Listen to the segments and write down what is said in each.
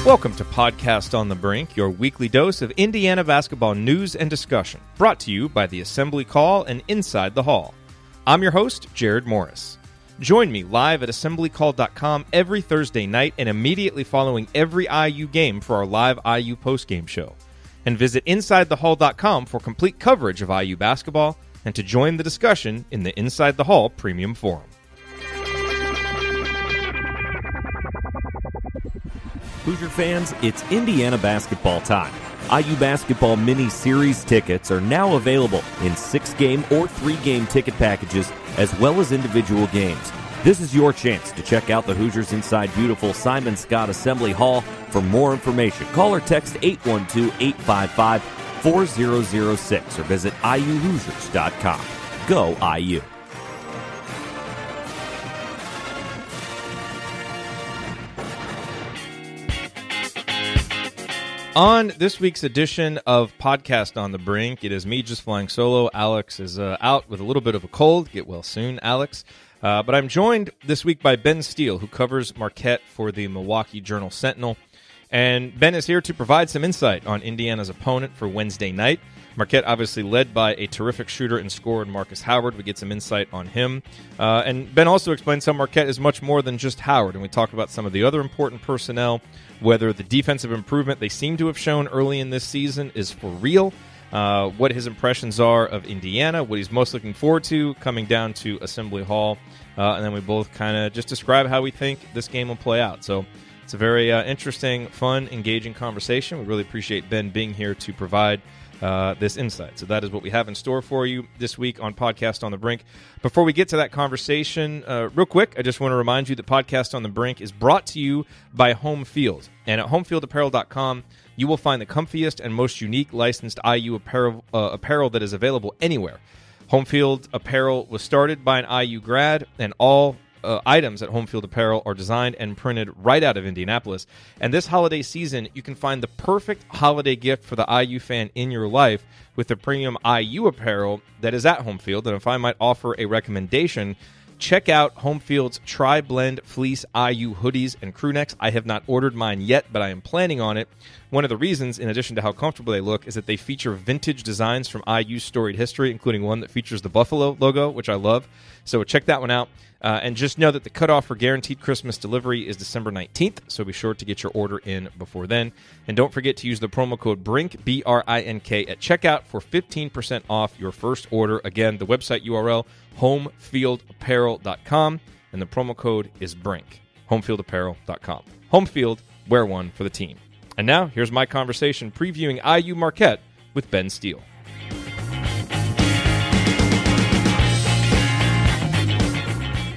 Welcome to Podcast on the Brink, your weekly dose of Indiana basketball news and discussion, brought to you by the Assembly Call and Inside the Hall. I'm your host, Jerod Morris. Join me live at assemblycall.com every Thursday night and immediately following every IU game for our live IU postgame show. And visit InsideTheHall.com for complete coverage of IU basketball and to join the discussion in the Inside the Hall Premium Forum. Hoosier fans, it's Indiana basketball time. IU Basketball Mini-Series tickets are now available in 6-game or 3-game ticket packages, as well as individual games. This is your chance to check out the Hoosiers inside beautiful Simon Skjodt Assembly Hall. For more information, call or text 812-855-4006 or visit IUHoosiers.com. Go IU! On this week's edition of Podcast on the Brink, it is me just flying solo. Alex is out with a little bit of a cold. Get well soon, Alex. But I'm joined this week by Ben Steele, who covers Marquette for the Milwaukee Journal-Sentinel. And Ben is here to provide some insight on Indiana's opponent for Wednesday night. Marquette obviously led by a terrific shooter and scorer in Markus Howard. We get some insight on him. And Ben also explains how Marquette is much more than just Howard. And we talk about some of the other important personnel, whether the defensive improvement they seem to have shown early in this season is for real, what his impressions are of Indiana, what he's most looking forward to coming down to Assembly Hall, and then we both kind of just describe how we think this game will play out. So it's a very interesting, fun, engaging conversation. We really appreciate Ben being here to provide this insight. So that is what we have in store for you this week on Podcast on the Brink. Before we get to that conversation, real quick, I just want to remind you that Podcast on the Brink is brought to you by Home Field. And at homefieldapparel.com, you will find the comfiest and most unique licensed IU apparel that is available anywhere. Home Field Apparel was started by an IU grad, and all items at Home Field Apparel are designed and printed right out of Indianapolis. And this holiday season, you can find the perfect holiday gift for the IU fan in your life with the premium IU apparel that is at Home Field. And if I might offer a recommendation, check out Home Field's Tri-Blend Fleece IU hoodies and crew necks. I have not ordered mine yet, but I am planning on it. One of the reasons, in addition to how comfortable they look, is that they feature vintage designs from IU's storied history, including one that features the Buffalo logo, which I love. So check that one out. And just know that the cutoff for guaranteed Christmas delivery is December 19th, so be sure to get your order in before then. And don't forget to use the promo code BRINK, B-R-I-N-K, at checkout for 15% off your first order. Again, the website URL, homefieldapparel.com, and the promo code is BRINK, homefieldapparel.com. Home Field, wear one for the team. And now, here's my conversation previewing IU-Marquette with Ben Steele.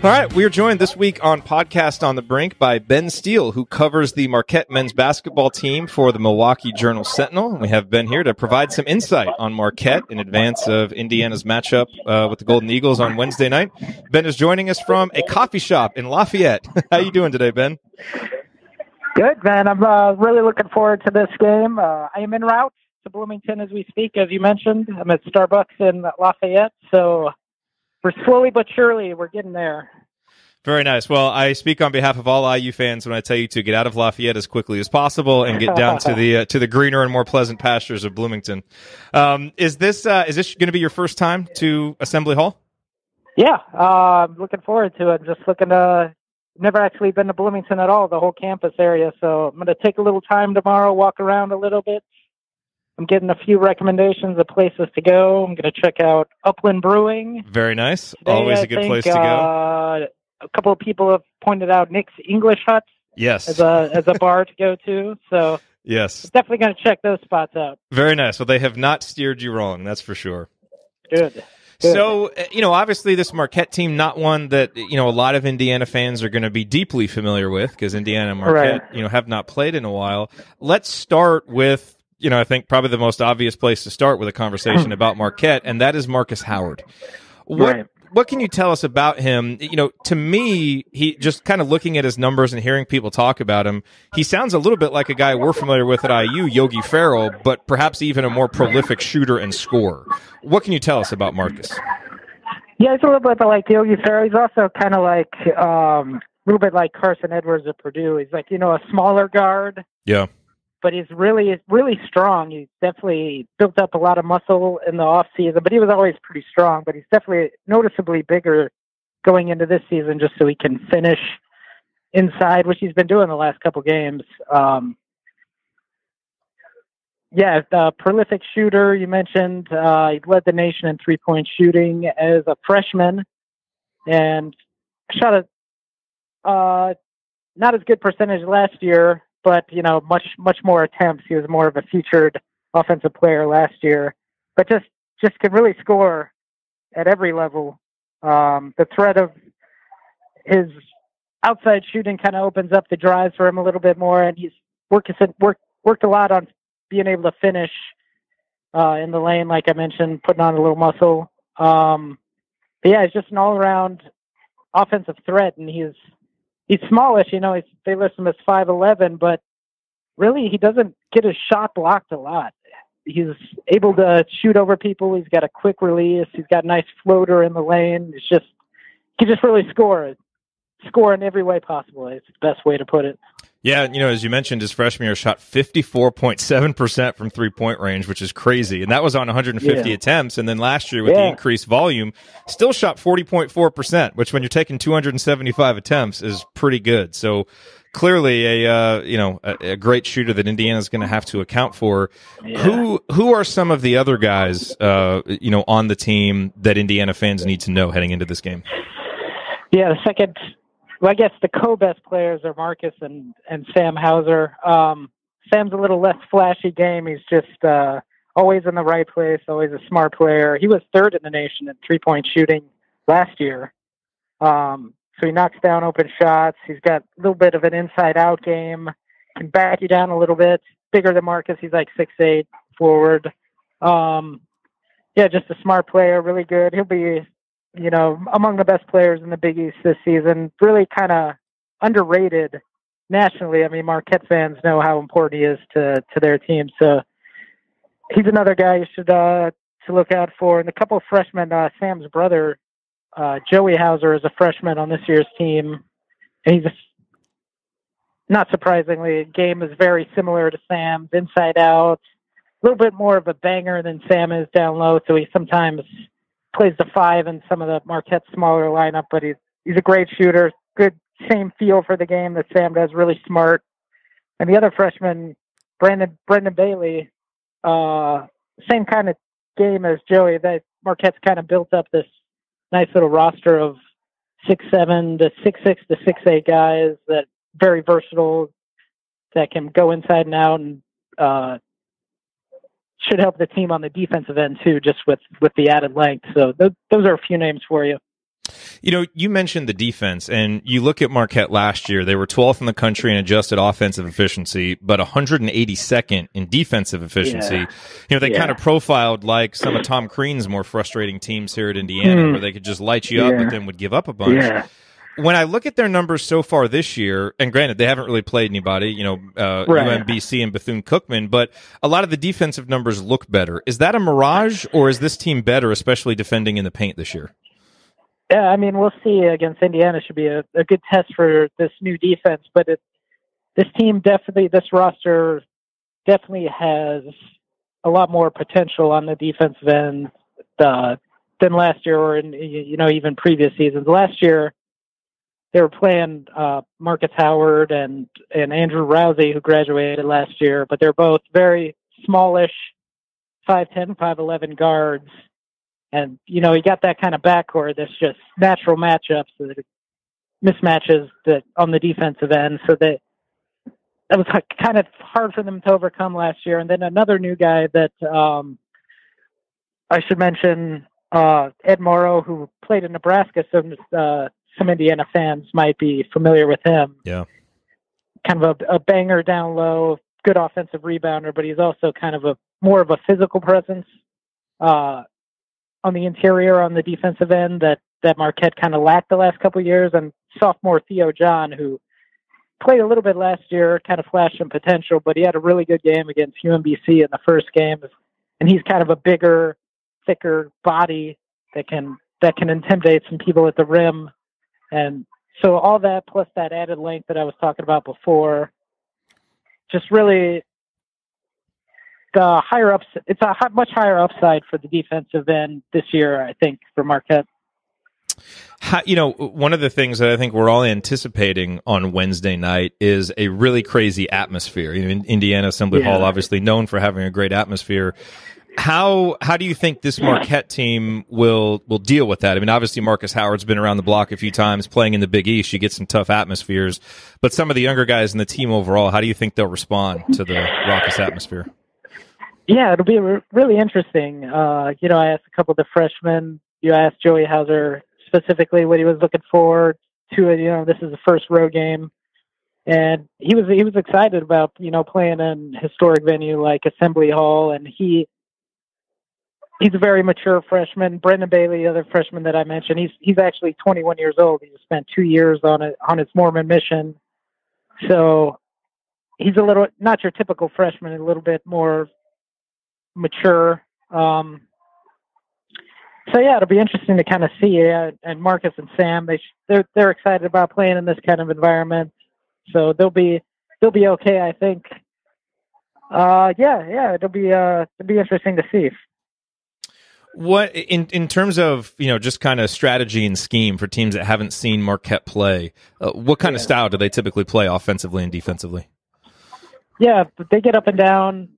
All right, we are joined this week on Podcast on the Brink by Ben Steele, who covers the Marquette men's basketball team for the Milwaukee Journal-Sentinel. We have Ben here to provide some insight on Marquette in advance of Indiana's matchup with the Golden Eagles on Wednesday night. Ben is joining us from a coffee shop in Lafayette. How you doing today, Ben? Good, man. I'm really looking forward to this game. I am en route to Bloomington as we speak, as you mentioned. I'm at Starbucks in Lafayette, so we're slowly but surely, we're getting there. Very nice. Well, I speak on behalf of all IU fans when I tell you to get out of Lafayette as quickly as possible and get down to the greener and more pleasant pastures of Bloomington. Is this going to be your first time to Assembly Hall? Yeah, I'm looking forward to it. Just looking to. Never actually been to Bloomington at all, the whole campus area. So I'm going to take a little time tomorrow, walk around a little bit. I'm getting a few recommendations of places to go. I'm going to check out Upland Brewing. Very nice. Today, Always a good place to go. A couple of people have pointed out Nick's English Hut. Yes. As a bar to go to. So yes, definitely going to check those spots out. Very nice. Well, they have not steered you wrong. That's for sure. Good. So, obviously this Marquette team, not one that, a lot of Indiana fans are going to be deeply familiar with because Indiana and Marquette, right, have not played in a while. Let's start with, I think probably the most obvious place to start with a conversation about Marquette, and that is Markus Howard. What can you tell us about him? To me, he just kind of looking at his numbers and hearing people talk about him, he sounds a little bit like a guy we're familiar with at IU, Yogi Ferrell, but perhaps even a more prolific shooter and scorer. What can you tell us about Markus? Yeah, he's a little bit like Yogi Ferrell. He's also kind of like little bit like Carson Edwards at Purdue. He's like, a smaller guard. Yeah. But he's really, really strong. He's definitely built up a lot of muscle in the off season, but he was always pretty strong. But he's definitely noticeably bigger going into this season, just so he can finish inside, which he's been doing the last couple games. Prolific shooter, you mentioned. He led the nation in 3-point shooting as a freshman, and shot not as good percentage last year, but much more attempts. He was more of a featured offensive player last year, but just could really score at every level. The threat of his outside shooting kind of opens up the drives for him a little bit more, and he's worked a lot on being able to finish in the lane, like I mentioned, putting on a little muscle. He's just an all-around offensive threat, and he's smallish. They list him as 5'11", but really he doesn't get his shot blocked a lot. He's able to shoot over people. He's got a quick release. He's got a nice floater in the lane. He can just really score in every way possible. It's the best way to put it. Yeah, as you mentioned, his freshman year shot 54.7% from 3-point range, which is crazy. And that was on 150 attempts. And then last year with the increased volume, still shot 40.4%, which when you're taking 275 attempts is pretty good. So clearly a great shooter that Indiana's going to have to account for. Yeah. Who are some of the other guys, on the team that Indiana fans need to know heading into this game? Yeah, I guess the co-best players are Markus and Sam Hauser. Sam's a little less flashy game. He's just always in the right place, always a smart player. He was third in the nation in 3-point shooting last year. So he knocks down open shots. He's got a little bit of an inside-out game. Can back you down a little bit. Bigger than Markus. He's like 6'8", forward. Just a smart player, really good. He'll be among the best players in the Big East this season. Really kind of underrated nationally. I mean, Marquette fans know how important he is to their team. So he's another guy you should to look out for. And a couple of freshmen, Sam's brother, Joey Hauser, is a freshman on this year's team. And he's not surprisingly, game is very similar to Sam's, inside out. A little bit more of a banger than Sam is down low. So he sometimes plays the 5 in some of the Marquette smaller lineup, but he's a great shooter. Good, same feel for the game that Sam does, really smart. And the other freshman, Brendan Bailey, same kind of game as Joey. That Marquette's kind of built up this nice little roster of 6'7" to 6'6" to 6'8" guys that very versatile, that can go inside and out, and should help the team on the defensive end too, just with the added length. So those are a few names for you. You mentioned the defense, and you look at Marquette last year, they were 12th in the country in adjusted offensive efficiency, but 182nd in defensive efficiency. They kind of profiled like some of Tom Crean's more frustrating teams here at Indiana, where they could just light you up, but then would give up a bunch. Yeah. When I look at their numbers so far this year, and granted, they haven't really played anybody, UMBC and Bethune-Cookman, but a lot of the defensive numbers look better. Is that a mirage, or is this team better, especially defending in the paint this year? Yeah, I mean, we'll see against Indiana. Should be a good test for this new defense, but this roster definitely has a lot more potential on the defensive end than last year, or even previous seasons. Last year, they were playing Markus Howard and Andrew Rousey, who graduated last year, but they're both very smallish, 5'10", 5'11" guards. And, you got that kind of backcourt that's just natural matchups, mismatches that on the defensive end. So that was kind of hard for them to overcome last year. And then another new guy that I should mention, Ed Morrow, who played in Nebraska. Some Indiana fans might be familiar with him. Yeah. Kind of a banger down low, good offensive rebounder, but he's also kind of more of a physical presence on the interior, on the defensive end that Marquette kind of lacked the last couple of years. And sophomore Theo John, who played a little bit last year, kind of flashed some potential, but he had a really good game against UMBC in the first game. And he's kind of a bigger, thicker body that can intimidate some people at the rim. And So all that plus that added length that I was talking about before, just really the higher ups. It's a much higher upside for the defensive end this year, I think, for Marquette. One of the things that I think we're all anticipating on Wednesday night is a really crazy atmosphere. Indiana Assembly Hall, obviously known for having a great atmosphere. How do you think this Marquette team will deal with that? I mean, obviously Markus Howard's been around the block a few times playing in the Big East. You get some tough atmospheres, but some of the younger guys in the team overall, how do you think they'll respond to the raucous atmosphere? Yeah, it'll be really interesting. I asked a couple of the freshmen. I asked Joey Hauser specifically what he was looking forward to. This is the first road game, and he was excited about playing in a historic venue like Assembly Hall, and he's a very mature freshman. Brendan Bailey, the other freshman that I mentioned, he's actually 21 years old. He spent 2 years on his Mormon mission, so he's a little not your typical freshman, a little bit more mature. So yeah, it'll be interesting to kind of see. And Marcus and Sam, they're excited about playing in this kind of environment, so they'll be okay, I think. It'll be interesting to see. What in terms of just kind of strategy and scheme for teams that haven't seen Marquette play, what kind of style do they typically play offensively and defensively? Yeah, they get up and down.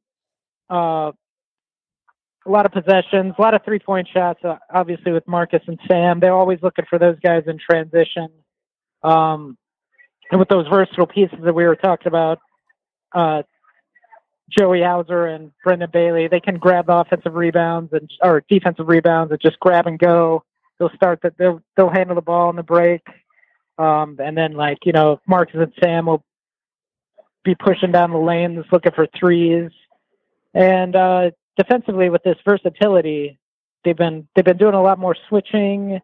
A lot of possessions, a lot of 3-point shots, obviously with Marcus and Sam. They're always looking for those guys in transition. And with those versatile pieces that we were talking about, Joey Hauser and Brendan Bailey, they can grab the offensive rebounds or defensive rebounds and just grab and go. They'll handle the ball in the break. And then Marcus and Sam will be pushing down the lanes looking for threes. And defensively, with this versatility, they've been doing a lot more switching.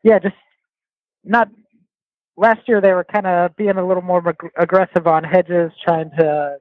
Just not. Last year they were kind of being a little more aggressive on hedges, trying to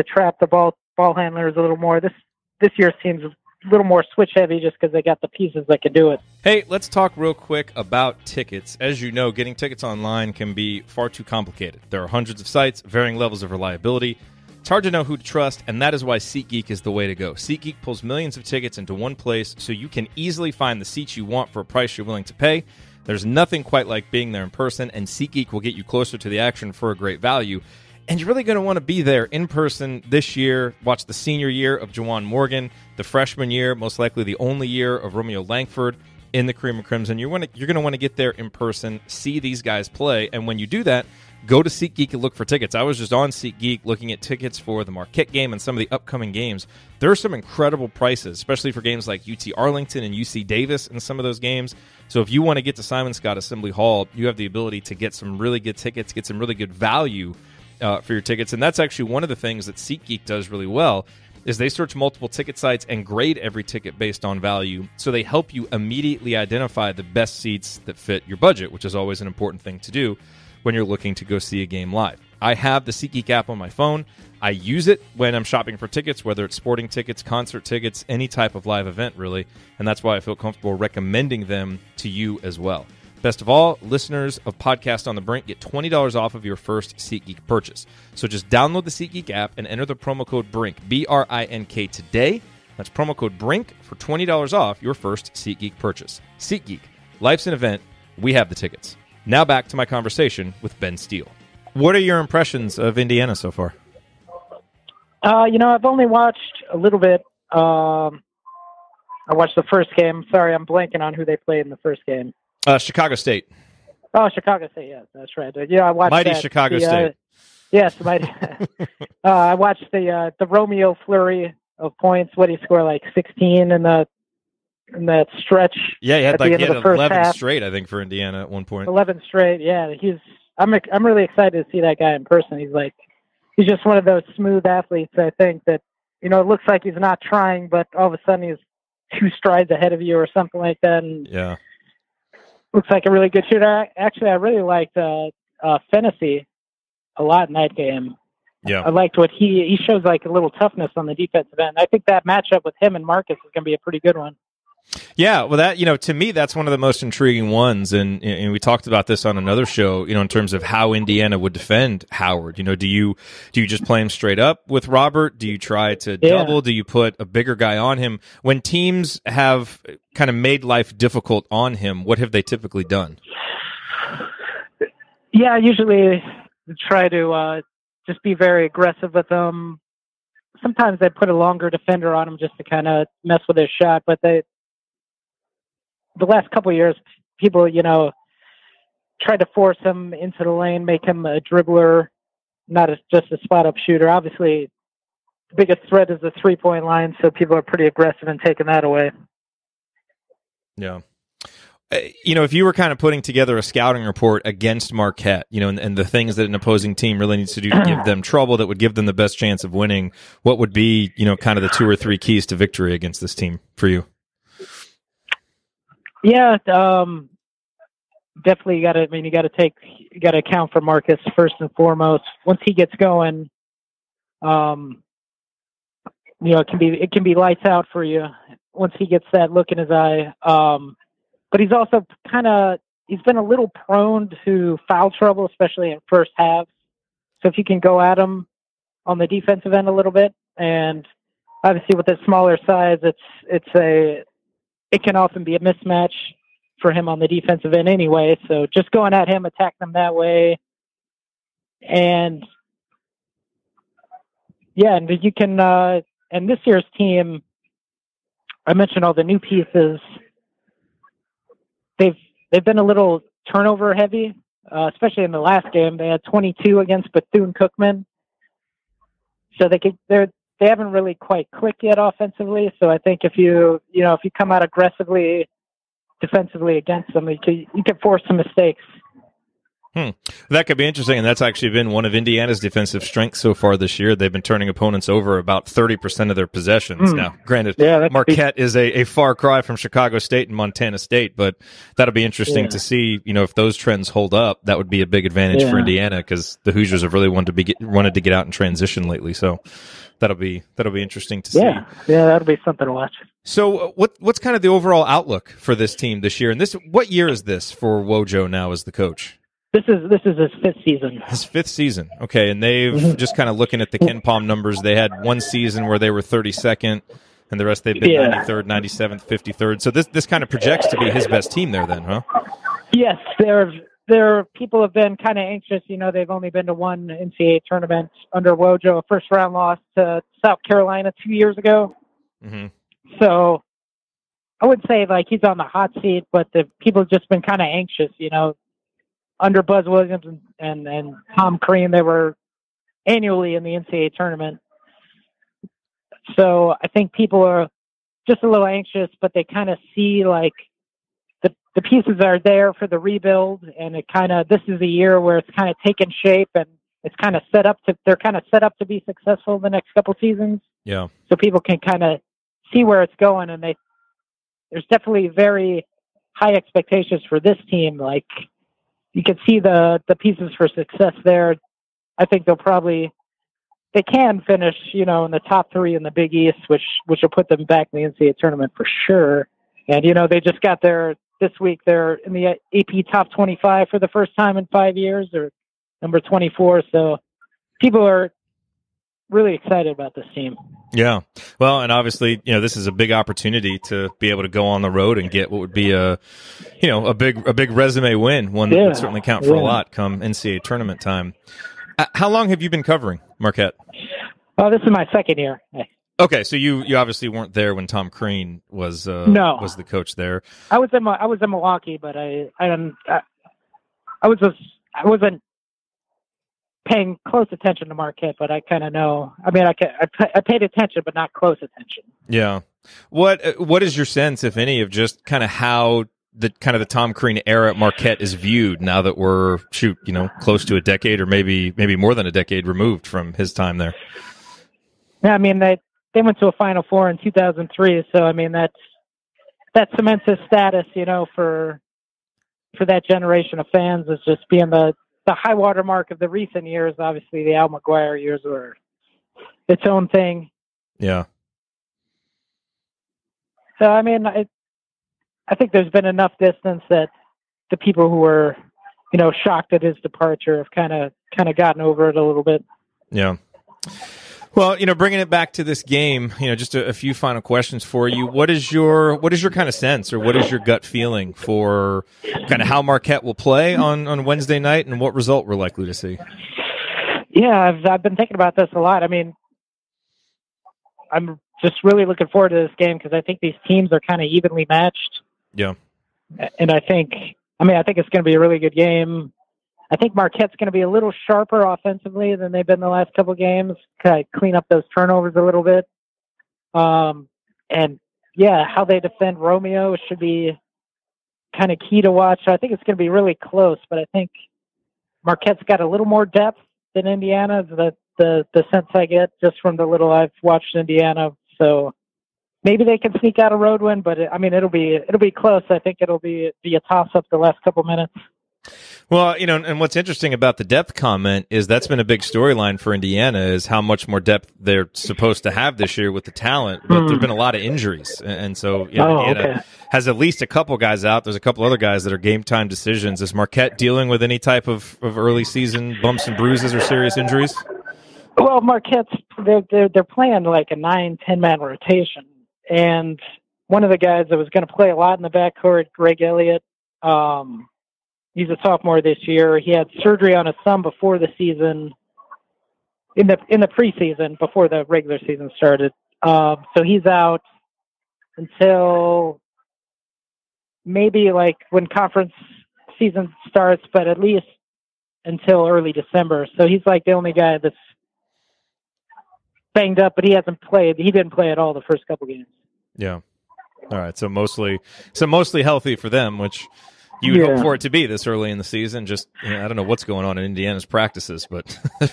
trap the ball handlers a little more. This year seems a little more switch heavy, just because they got the pieces that can do it. Hey, let's talk real quick about tickets. As you know, getting tickets online can be far too complicated. There are hundreds of sites, varying levels of reliability. It's hard to know who to trust, and that is why SeatGeek is the way to go. SeatGeek pulls millions of tickets into one place so you can easily find the seats you want for a price you're willing to pay. There's nothing quite like being there in person, and SeatGeek will get you closer to the action for a great value. And you're really going to want to be there in person this year. Watch the senior year of Juwan Morgan, the freshman year, most likely the only year of Romeo Langford in the Cream and Crimson. You're going to want to get there in person, see these guys play, and when you do that, go to SeatGeek and look for tickets. I was just on SeatGeek looking at tickets for the Marquette game and some of the upcoming games. There are some incredible prices, especially for games like UT Arlington and UC Davis in some of those games. So if you want to get to Simon Skjodt Assembly Hall, you have the ability to get some really good tickets, get some really good value for your tickets. And that's actually one of the things that SeatGeek does really well, is they search multiple ticket sites and grade every ticket based on value. So they help you immediately identify the best seats that fit your budget, which is always an important thing to do when you're looking to go see a game live. I have the SeatGeek app on my phone. I use it when I'm shopping for tickets, whether it's sporting tickets, concert tickets, any type of live event, really. And that's why I feel comfortable recommending them to you as well. Best of all, listeners of Podcast on the Brink get $20 off of your first SeatGeek purchase. So just download the SeatGeek app and enter the promo code BRINK, B-R-I-N-K, today. That's promo code BRINK for $20 off your first SeatGeek purchase. SeatGeek, life's an event. We have the tickets. Now back to my conversation with Ben Steele. What are your impressions of Indiana so far? I've only watched a little bit. I watched the first game. Sorry, I'm blanking on who they played in the first game. Chicago State. Oh, Chicago State. Yeah, that's right. I watched Mighty Chicago State. Yes, mighty. I watched the Romeo flurry of points. What did he score? Like 16 in that stretch. Yeah, he had 11 half. Straight, I think, for Indiana at one point. 11 straight. Yeah, I'm really excited to see that guy in person. He's just one of those smooth athletes. I think that it looks like he's not trying, but all of a sudden he's 2 strides ahead of you or something like that. And yeah, looks like a really good shooter. Actually, I really liked Fennessy a lot in that game. Yeah, I liked what he shows, like a little toughness on the defensive end. I think that matchup with him and Marcus is going to be a pretty good one. Yeah, well, that, to me, that's one of the most intriguing ones, and we talked about this on another show, in terms of how Indiana would defend Howard. Do you just play him straight up with Robert? Do you try to double? Do you put a bigger guy on him? When teams have kind of made life difficult on him, what have they typically done? Yeah, usually try to just be very aggressive with him. Sometimes they put a longer defender on him just to kind of mess with his shot, but the last couple of years, people, tried to force him into the lane, make him a dribbler, not just a spot-up shooter. Obviously, the biggest threat is the three-point line, so people are pretty aggressive in taking that away. Yeah. If you were kind of putting together a scouting report against Marquette, and the things that an opposing team really needs to do to give them trouble that would give them the best chance of winning, what would be, kind of the 2 or 3 keys to victory against this team for you? Yeah, definitely. You got to account for Marcus first and foremost. Once he gets going, it can be lights out for you once he gets that look in his eye. But he's also he's been a little prone to foul trouble, especially in first halves. So if you can go at him on the defensive end a little bit, and obviously with his smaller size, it can often be a mismatch for him on the defensive end anyway. So just going at him, attack them that way. And you can, and this year's team, I mentioned all the new pieces. They've been a little turnover heavy, especially in the last game. They had 22 against Bethune-Cookman. So they haven't really quite clicked yet offensively. So I think if you come out aggressively defensively against them, you can force some mistakes. That could be interesting, and that's actually been one of Indiana's defensive strengths so far this year. They've been turning opponents over about 30% of their possessions. Now, granted, Marquette is a far cry from Chicago State and Montana State, but that'll be interesting to see. If those trends hold up, that would be a big advantage for Indiana, because the Hoosiers have really wanted to get out and transition lately. So that'll be interesting to see. Yeah, that'll be something to watch. So what's kind of the overall outlook for this team this year? And what year is this for Wojo now as the coach? This is his 5th season. His 5th season. Okay, and they've just kind of looking at the Ken Palm numbers. They had one season where they were 32nd, and the rest they've been 93rd, 97th, 53rd. So this kind of projects to be his best team there, then, huh? Yes, people have been kind of anxious. They've only been to one NCAA tournament under Wojo, a first-round loss to South Carolina 2 years ago. Mm-hmm. So I would say he's on the hot seat, but the people have just been kind of anxious. Under Buzz Williams and Tom Crean, they were annually in the NCAA tournament. So I think people are just a little anxious, but they kind of see the pieces are there for the rebuild, and this is a year where it's kind of taken shape, and it's kind of they're kind of set up to be successful the next couple seasons. Yeah. So people can kind of see where it's going, and there's definitely very high expectations for this team. You can see the pieces for success there. I think they can finish, in the top 3 in the Big East, which will put them back in the NCAA tournament for sure. And, they just got this week, they're in the AP top 25 for the first time in 5 years. They're number 24. So people are really excited about this team. Yeah. Well, and obviously, this is a big opportunity to be able to go on the road and get what would be a big resume win, one that would certainly count for a lot come NCAA tournament time. How long have you been covering Marquette? Oh, this is my 2nd year. Okay, so you obviously weren't there when Tom Crean was the coach there. I was in Milwaukee, but I wasn't paying close attention to Marquette, but I kind of know. I mean, I paid attention, but not close attention. Yeah. What is your sense, if any, of just kind of how the Tom Crean era at Marquette is viewed now that we're close to a decade or maybe more than a decade removed from his time there? Yeah, I mean they went to a Final Four in 2003, so I mean that cements his status, for that generation of fans as just being the high water mark of the recent years. Obviously, the Al McGuire years were its own thing. Yeah. So I mean, I think there's been enough distance that the people who were, shocked at his departure have kind of gotten over it a little bit. Yeah. Well, bringing it back to this game, just a few final questions for you. What is your kind of sense, or what is your gut feeling for kind of how Marquette will play on Wednesday night, and what result we're likely to see? Yeah, I've been thinking about this a lot. I mean, I'm just really looking forward to this game because I think these teams are kind of evenly matched. Yeah. And I think it's going to be a really good game. I think Marquette's going to be a little sharper offensively than they've been the last couple of games. Kind of clean up those turnovers a little bit. And yeah, how they defend Romeo should be kind of key to watch. I think it's going to be really close, but I think Marquette's got a little more depth than Indiana. The sense I get just from the little I've watched Indiana. So maybe they can sneak out a road win, but it'll be close. I think it'll be a toss up the last couple minutes. Well, and what's interesting about the depth comment is that's been a big storyline for Indiana, is how much more depth they're supposed to have this year with the talent, but there've been a lot of injuries. And so Indiana has at least a couple guys out. There's a couple other guys that are game time decisions. Is Marquette dealing with any type of early season bumps and bruises or serious injuries? Well, Marquette's, they're playing like a 9-10 man rotation. And one of the guys that was going to play a lot in the backcourt, Greg Elliott, he's a sophomore this year. He had surgery on his thumb before the season, in the preseason, before the regular season started. So he's out until maybe like when conference season starts, but at least until early December. So he's like the only guy that's banged up, but he hasn't played. He didn't play at all the first couple games. Yeah. All right. So mostly healthy for them, which you would hope for it to be this early in the season. Just, I don't know what's going on in Indiana's practices, but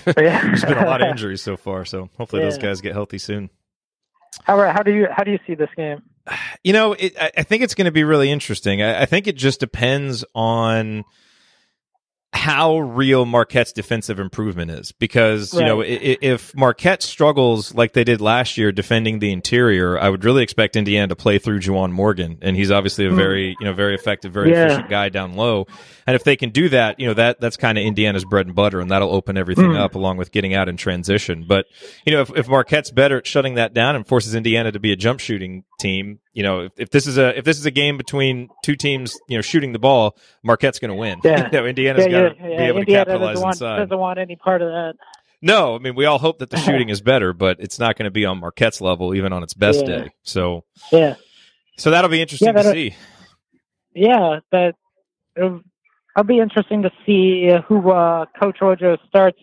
there's been a lot of injuries so far. So hopefully those guys get healthy soon. How do you see this game? I think it's going to be really interesting. I think it just depends on how real Marquette's defensive improvement is, because if Marquette struggles like they did last year defending the interior, I would really expect Indiana to play through Juwan Morgan, and he's obviously a very very effective, very efficient guy down low. And if they can do that, that's kind of Indiana's bread and butter, and that'll open everything up along with getting out in transition. But if Marquette's better at shutting that down and forces Indiana to be a jump shooting team, if this is a game between two teams, shooting the ball, Marquette's going to win. Yeah. Indiana's got to be able to capitalize inside. Doesn't want any part of that. No, we all hope that the shooting is better, but it's not going to be on Marquette's level, even on its best day. So that'll be interesting to see. Yeah, it'll be interesting to see who Coach Rojo starts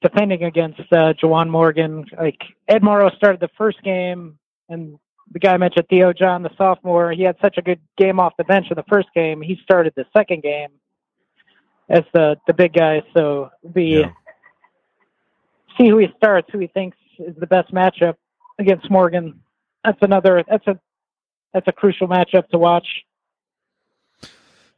defending against Juwan Morgan. Like Ed Morrow started the first game, and the guy I mentioned, Theo John, the sophomore, he had such a good game off the bench in the first game. He started the second game as the big guy. So see who he starts, who he thinks is the best matchup against Morgan. That's a crucial matchup to watch.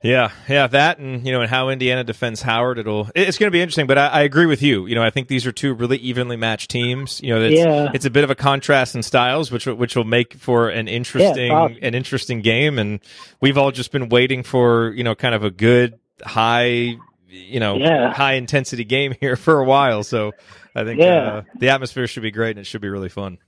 Yeah, that and and how Indiana defends Howard, it's going to be interesting. But I agree with you. I think these are two really evenly matched teams. It's a bit of a contrast in styles, which will make for an interesting game. And we've all just been waiting for kind of a good high intensity game here for a while. So I think the atmosphere should be great, and it should be really fun.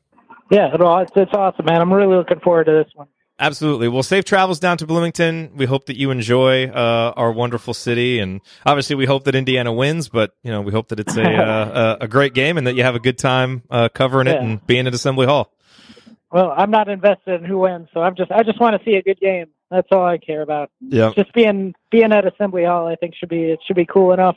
Yeah, it's awesome, man. I'm really looking forward to this one. Absolutely. Well, safe travels down to Bloomington. We hope that you enjoy our wonderful city, and obviously we hope that Indiana wins, but we hope that it's a great game and that you have a good time covering it and being at Assembly Hall. Well, I'm not invested in who wins, so I just want to see a good game. That's all I care about. Yeah. Just being at Assembly Hall, I think should be cool enough.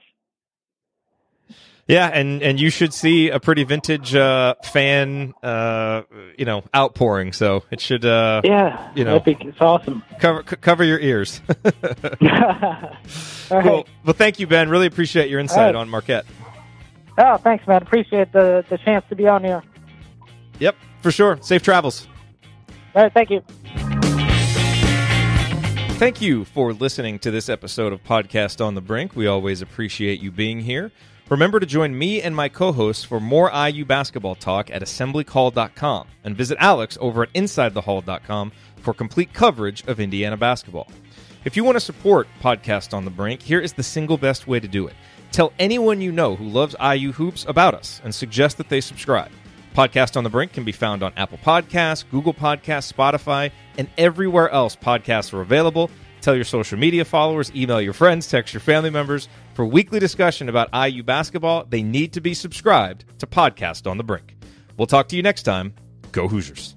Yeah, and you should see a pretty vintage fan, outpouring. So it should, it's awesome. Cover your ears. All right. Well, thank you, Ben. Really appreciate your insight on Marquette. Oh, thanks, man. Appreciate the chance to be on here. Yep, for sure. Safe travels. All right, thank you. Thank you for listening to this episode of Podcast on the Brink. We always appreciate you being here. Remember to join me and my co-hosts for more IU basketball talk at assemblyhall.com and visit Alex over at insidethehall.com for complete coverage of Indiana basketball. If you want to support Podcast on the Brink, here is the single best way to do it. Tell anyone you know who loves IU hoops about us and suggest that they subscribe. Podcast on the Brink can be found on Apple Podcasts, Google Podcasts, Spotify, and everywhere else podcasts are available. Tell your social media followers, email your friends, text your family members. For weekly discussion about IU basketball, they need to be subscribed to Podcast on the Brink. We'll talk to you next time. Go Hoosiers.